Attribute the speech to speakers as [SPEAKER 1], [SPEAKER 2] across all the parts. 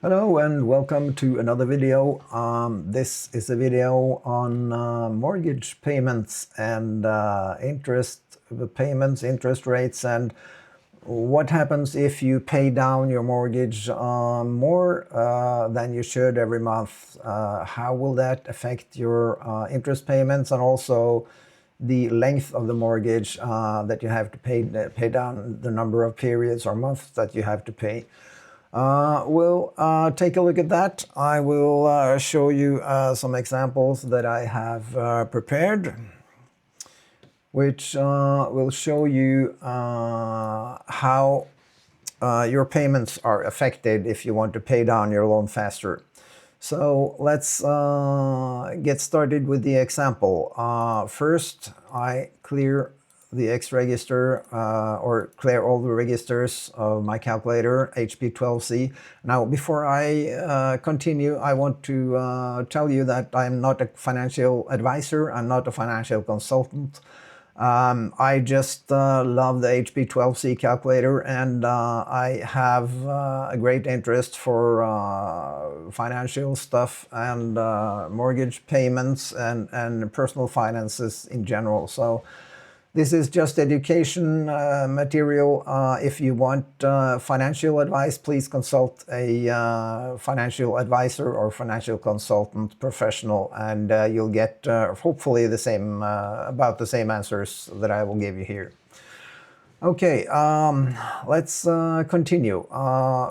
[SPEAKER 1] Hello and welcome to another video. This is a video on mortgage payments and interest payments, interest rates, and what happens if you pay down your mortgage more than you should every month. How will that affect your interest payments, and also the length of the mortgage that you have to pay down, the number of periods or months that you have to pay. We'll take a look at that. I will show you some examples that I have prepared, which will show you how your payments are affected if you want to pay down your loan faster. So let's get started with the example. First, I clear the X register or clear all the registers of my calculator, HP12C. Now, before I continue, I want to tell you that I'm not a financial advisor. I'm not a financial consultant. I just love the HP12C calculator, and I have a great interest for financial stuff and mortgage payments and personal finances in general. So this is just education material. If you want financial advice, please consult a financial advisor or financial consultant professional, and you'll get hopefully the same, about the same answers that I will give you here. Okay, let's continue.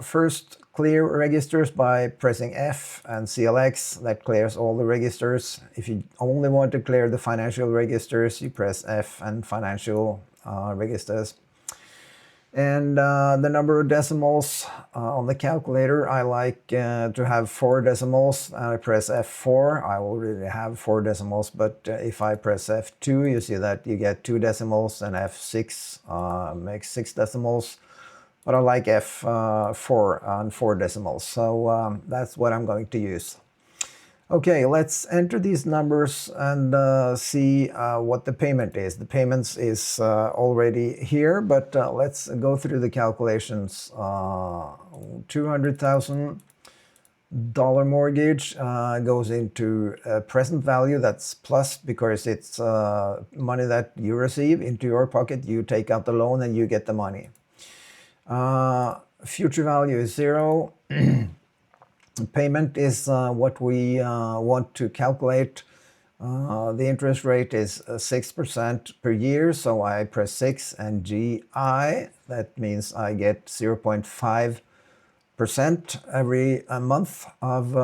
[SPEAKER 1] First, clear registers by pressing F and CLX. That clears all the registers. If you only want to clear the financial registers, you press F and financial registers. And the number of decimals on the calculator, I like to have 4 decimals. I press F4. I already have 4 decimals, but if I press F2, you see that you get 2 decimals, and F6 makes 6 decimals. But I like F4 and 4 decimals, so that's what I'm going to use. Okay, let's enter these numbers and see what the payment is. The payments is already here, but let's go through the calculations. $200,000 mortgage goes into present value. That's plus because it's money that you receive into your pocket. You take out the loan and you get the money. Future value is 0. Payment is what we want to calculate. The interest rate is 6% per year, so I press 6 and GI. That means I get 0.5% every month of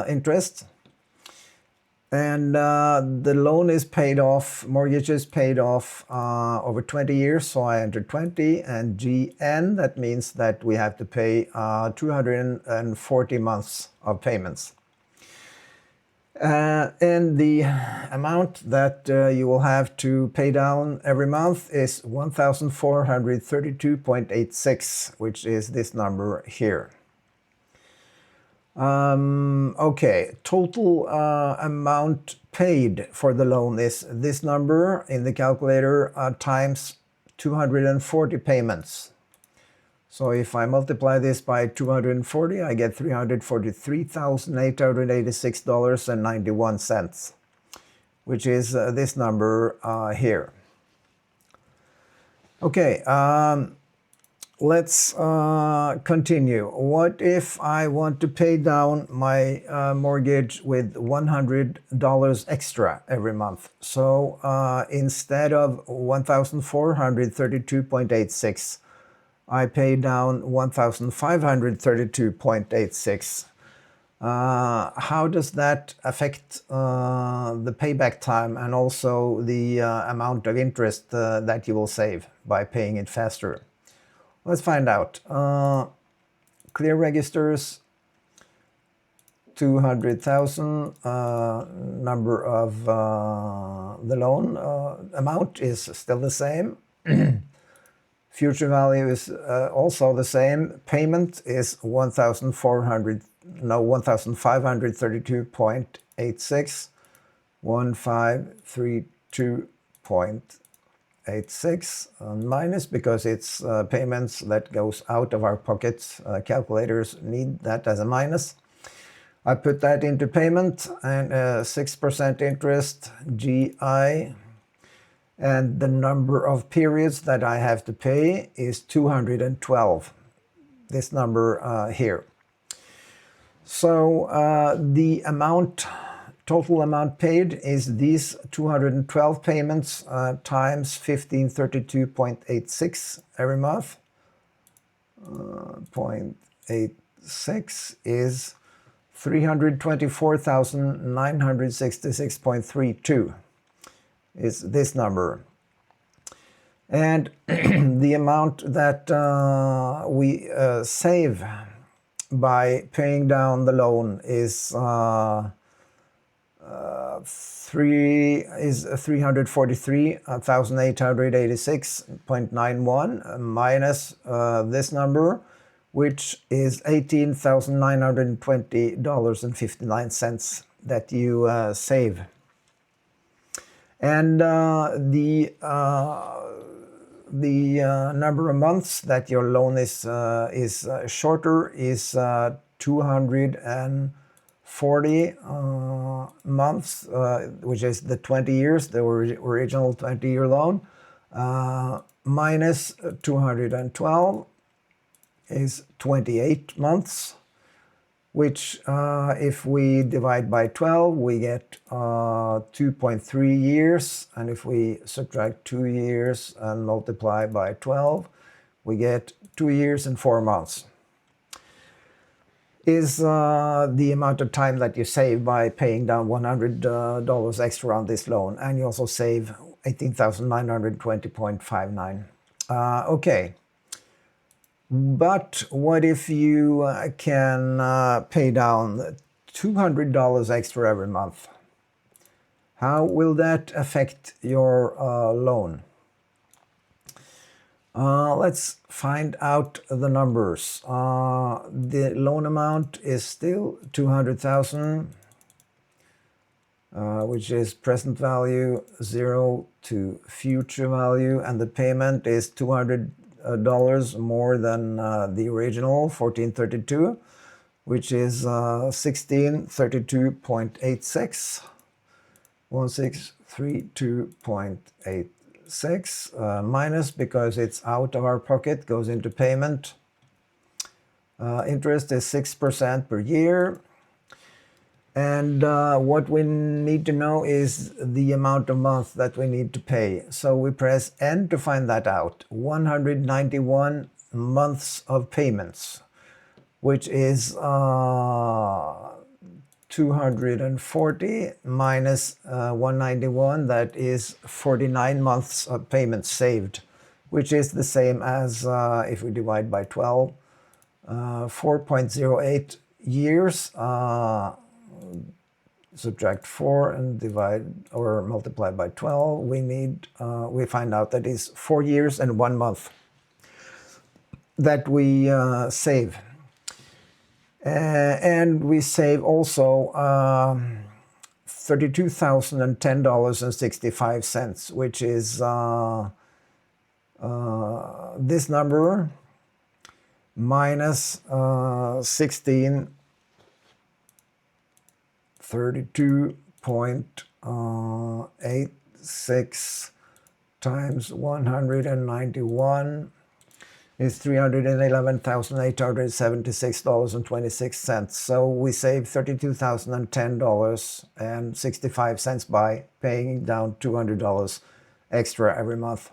[SPEAKER 1] interest. And the loan is paid off, mortgage is paid off over 20 years, so I enter 20, and GN, that means that we have to pay 240 months of payments. And the amount that you will have to pay down every month is 1,432.86, which is this number here. Okay, total amount paid for the loan is this number in the calculator times 240 payments. So if I multiply this by 240, I get $343,886.91, which is this number here. Okay, let's continue. What if I want to pay down my mortgage with $100 extra every month? So instead of 1,432.86, I pay down 1,532.86. How does that affect the payback time and also the amount of interest that you will save by paying it faster? Let's find out. Clear registers, 200,000. Number of the loan amount is still the same. Future value is also the same. Payment is 1,532.86. 1,532.86. 200,000,086 minus because it's payments that goes out of our pockets. Calculators need that as a minus. I put that into payment and 6% interest, GI, and the number of periods that I have to pay is 212, this number here. So the total amount paid is these 212 payments times 1532.86 every month. 0.86 is 324,966.32 is this number. And the amount that we save by paying down the loan is 343,886.91 minus this number, which is $18,920.59 that you save. And the number of months that your loan is shorter is 240 months, which is the 20 years, the original 20-year loan, minus 212 is 28 months, which if we divide by 12, we get 2.3 years. And if we subtract 2 years and multiply by 12, we get 2 years and 4 months. Is the amount of time that you save by paying down $100 extra on this loan. And you also save 18,920.59. Okay. But what if you can pay down $200 extra every month? How will that affect your loan? Let's find out the numbers. The loan amount is still 200,000, which is present value 0 to future value, and the payment is $200 more than the original 1432, which is 1632.86, 1632.86 minus, because it's out of our pocket, goes into payment. Interest is 6% per year. And what we need to know is the amount of months that we need to pay. So we press N to find that out. 191 months of payments, which is 240 minus 191. That is 49 months of payments saved, which is the same as if we divide by 12, 4.08 years. Subtract 4 and divide or multiply by 12, we find out that is 4 years and 1 month that we save. And we save also $32,010.65, which is this number minus 32.86 times 191 is $311,876.26. So we save $32,010.65 by paying down $200 extra every month.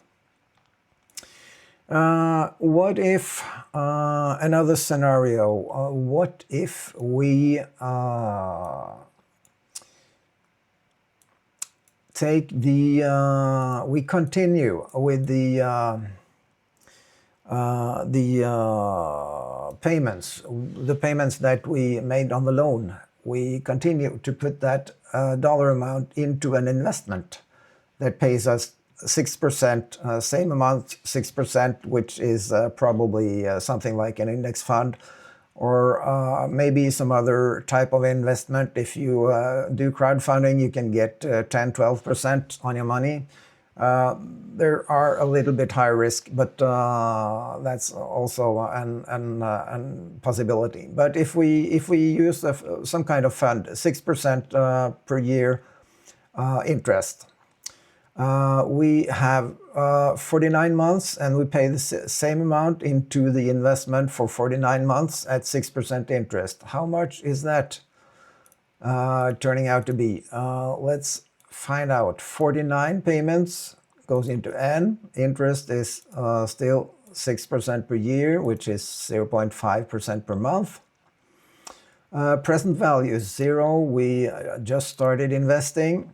[SPEAKER 1] What if, another scenario, what if we we continue with the payments that we made on the loan. We continue to put that dollar amount into an investment that pays us 6%, same amount, 6%, which is probably something like an index fund, or maybe some other type of investment. If you do crowdfunding, you can get 10-12% on your money. There are a little bit higher risk, but that's also an possibility. But if we use some kind of fund, 6% per year interest, we have 49 months, and we pay the same amount into the investment for 49 months at 6% interest. How much is that turning out to be? Let's find out. 49 payments goes into N. Interest is still 6% per year, which is 0.5% per month. Present value is 0. We just started investing.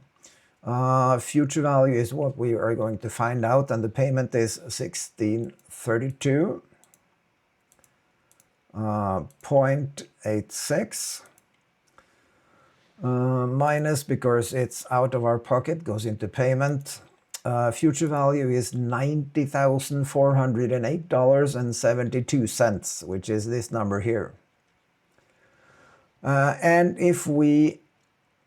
[SPEAKER 1] Future value is what we are going to find out, and the payment is 1632.86. Minus, because it's out of our pocket, goes into payment. Future value is $90,408.72, which is this number here. And if we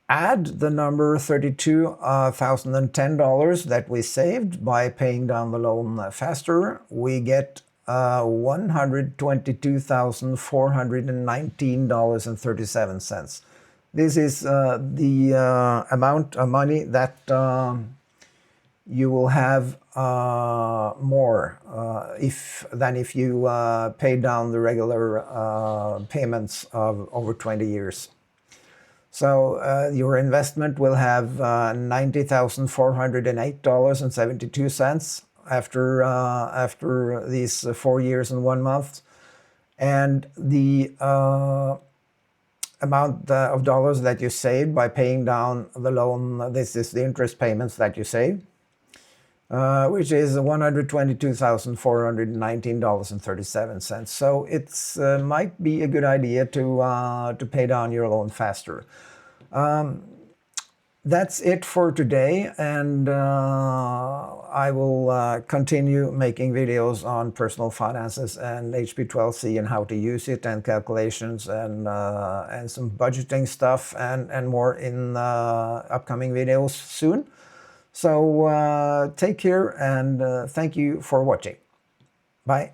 [SPEAKER 1] add the number $32,010 that we saved by paying down the loan faster, we get $122,419.37. This is the amount of money that you will have more than if you paid down the regular payments of over 20 years. So your investment will have $90,408.72 after these 4 years and 1 month, and the amount of dollars that you saved by paying down the loan, this is the interest payments that you save, which is $122,419.37. So it's might be a good idea to pay down your loan faster. That's it for today, and I will continue making videos on personal finances and HP12C and how to use it, and calculations, and some budgeting stuff, and more in upcoming videos soon. So take care, and thank you for watching. Bye.